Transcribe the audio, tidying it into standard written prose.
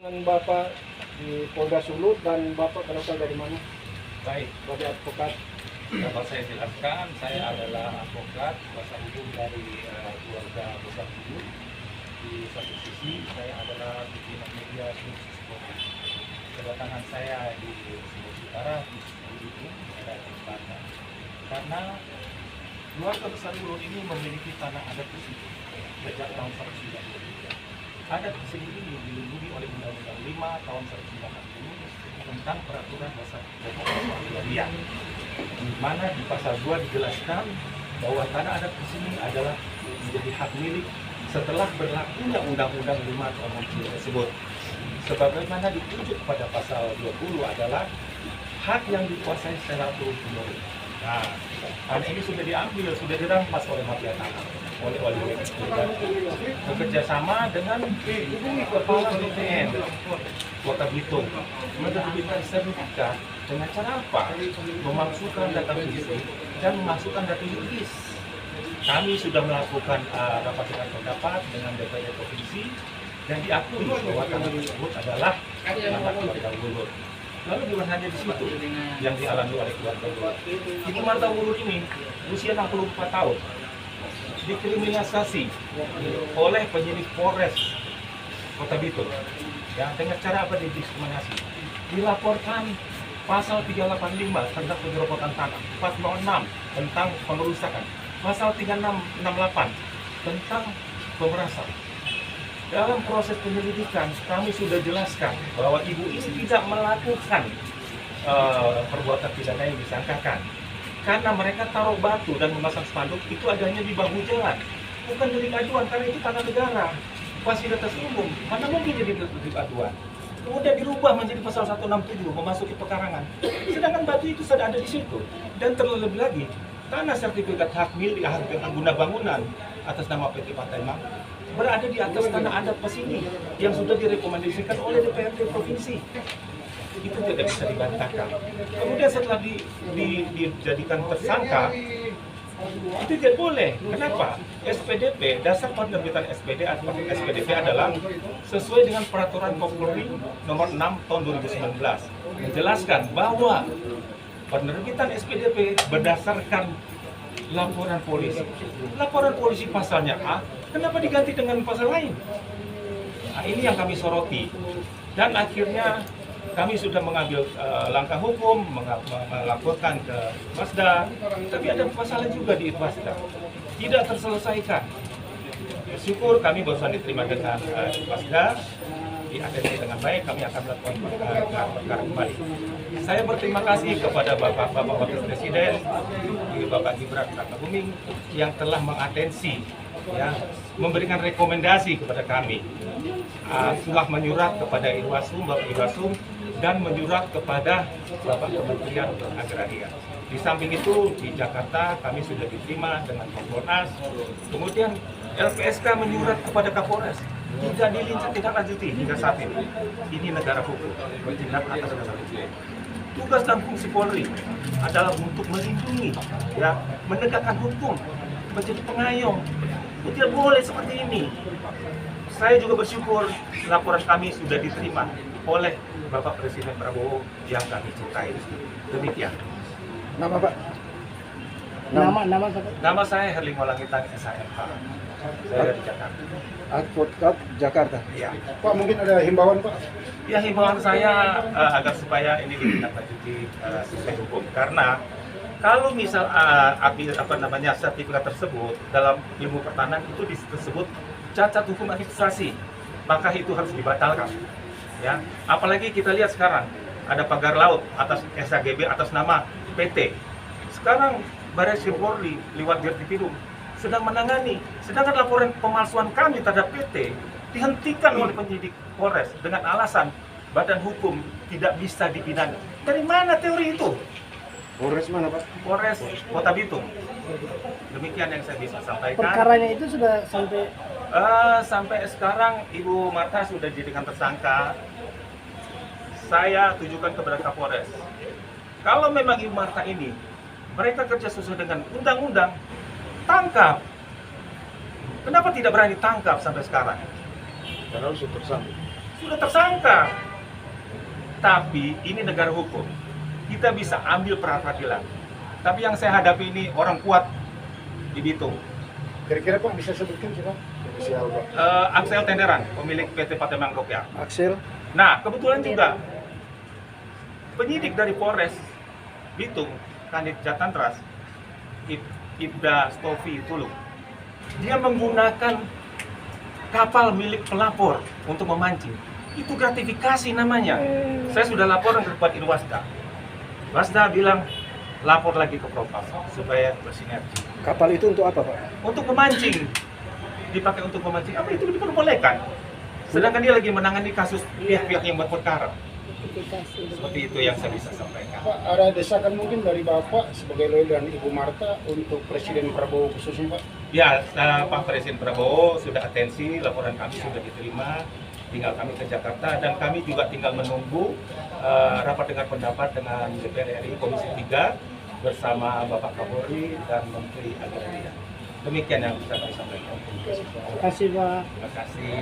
Dan Bapak di Polda Sulut dan Bapak berasal dari mana? Baik, Sebagai advokat. dapat saya jelaskan, saya adalah advokat kuasa hukum dari keluarga besar Sulut. Di satu sisi, saya adalah pimpinan media Sulawesi Selatan. Kedatangan saya di Sulawesi Utara, di Sulut, daerah Selatan, karena keluarga besar Sulut ini memiliki tanah adat di situ sejak tahun 1993. Adat di ini dilindungi oleh Undang-Undang 5 tahun 1990 tentang peraturan dasar agraria, di mana di pasal 2 dijelaskan bahwa tanah adat di sini adalah menjadi hak milik setelah berlakunya Undang-Undang 5 tahun 1990 tersebut. Sebagaimana ditunjuk pada pasal 20 adalah hak yang dikuasai secara turun-temurun. Nah, tanah ini sudah diambil, sudah dirampas oleh mafia tanah, oleh bekerja sama dengan kepala BPN Kota Bitung menerbitkan sertifikat dengan cara apa? Memasukkan data fisik dan memasukkan data yuridis. Kami sudah melakukan rapat dengar pendapat dengan DPRD Provinsi dan diakui bahwa tanah tersebut adalah tanah keluarga Wulut. Lalu bukan hanya di situ yang dialami oleh keluarga Wulut. Ibu Marta Wulut ini usia 64 tahun, dikriminalisasi oleh penyidik Polres Kota Bitung. Ya, dengan cara apa didiskriminasi? Dilaporkan pasal 385 tentang penyerobotan tanah, 406 tentang pengerusakan, pasal 3668 tentang pemerasan. Dalam proses penyelidikan kami sudah jelaskan bahwa ibu ini tidak melakukan perbuatan pidana yang disangkakan. Karena mereka taruh batu dan memasang spanduk itu adanya di bahu jalan, bukan delik aduan, karena itu tanah negara, fasilitas umum, mana mungkin jadi delik aduan. Kemudian dirubah menjadi pasal 167 memasuki pekarangan, sedangkan batu itu sudah ada di situ. Dan terlebih lagi, tanah sertifikat hak milik guna bangunan atas nama PT Pantai Mang berada di atas tanah adat Pesini yang sudah direkomendasikan oleh DPRD Provinsi. Itu tidak bisa dibantahkan. Kemudian setelah dijadikan tersangka, itu tidak boleh. Kenapa? SPDP, dasar penerbitan SPDP adalah sesuai dengan peraturan Kapolri nomor 6 tahun 2019 menjelaskan bahwa penerbitan SPDP berdasarkan laporan polisi. Laporan polisi pasalnya A, kenapa diganti dengan pasal lain? Nah, ini yang kami soroti. Dan akhirnya kami sudah mengambil langkah hukum, melaporkan ke Masda, tapi ada masalah juga di Masda, tidak terselesaikan. Bersyukur kami barusan diterima dengan Masda, diatensi dengan baik, kami akan melakukan perkara kembali. Saya berterima kasih kepada Bapak Wakil Presiden, Bapak Gibran Rakabuming yang telah mengatensi, ya, memberikan rekomendasi kepada kami, telah menyurat kepada Irwasum, Bapak Irwasum, dan menyurat kepada Bapak Kementerian Agraria. Di samping itu di Jakarta kami sudah diterima dengan Kompolnas. Kemudian LPSK menyurat kepada Kapolres, tidak lanjuti hingga saat ini. Ini negara hukum, bertindak atas dasar hukum. Tugas dan fungsi Polri adalah untuk melindungi, ya, menegakkan hukum, menjadi pengayom. Tidak boleh seperti ini. Saya juga bersyukur laporan kami sudah diterima oleh Bapak Presiden Prabowo yang kami cintai. Demikian. Nama Pak? Nama saya Herling Walangitan SHMH. Saya dari Jakarta. Advokat Jakarta. Ya. Pak, mungkin ada himbauan Pak? Ya, himbauan saya agar supaya ini ditindaklanjuti sesuai hukum. Karena kalau misal sertifikat tersebut dalam ilmu pertanahan itu disebut cacat hukum administrasi, maka itu harus dibatalkan. Ya, apalagi kita lihat sekarang ada pagar laut atas SHGB atas nama PT. Sekarang Baris Krim Polri lewat Dirtipidum sedang menangani, sedangkan laporan pemalsuan kami terhadap PT dihentikan oleh penyidik Polres dengan alasan badan hukum tidak bisa dipidana. Dari mana teori itu? Polres mana Pak? Polres Kota Bitung. Demikian yang saya bisa sampaikan. Perkaranya itu sudah sampai sampai sekarang Ibu Marta sudah dijadikan tersangka. Saya tujukan kepada Kapolres. Kalau memang Ibu Marta ini mereka kerja sesuai dengan undang-undang, tangkap. Kenapa tidak berani tangkap sampai sekarang? Karena sudah tersangka. sudah tersangka. Tapi ini negara hukum, kita bisa ambil peradilan. Tapi yang saya hadapi ini orang kuat di Bitung. Kira-kira Pak bisa sebutkan siapa? Inisial Pak. Axel Tenderan, pemilik PT Patemang Rupiah. Axel. Nah, kebetulan juga penyidik dari Polres Bitung, Kanit Jatantras, Ibda Stofi Tulung, dia menggunakan kapal milik pelapor untuk memancing. Itu gratifikasi namanya. Saya sudah laporan ke tempat Irwasda. Wasda bilang lapor lagi ke Propam supaya bersinergi. Kapal itu untuk apa Pak? Untuk memancing, dipakai untuk memancing. Apa itu diperbolehkan? Sedangkan dia lagi menangani kasus pihak-pihak yang berperkara. Seperti itu yang saya bisa sampaikan. Pak, ada desakan mungkin dari Bapak sebagai loyal dan Ibu Marta untuk Presiden Prabowo khususnya Pak? Ya, Pak Presiden Prabowo sudah atensi, laporan kami sudah diterima. Tinggal kami ke Jakarta dan kami juga tinggal menunggu rapat dengar pendapat dengan DPR RI Komisi 3 bersama Bapak Kapolri dan Menteri Agraria. Demikian yang bisa kami sampaikan. Terima kasih Pak. Terima kasih.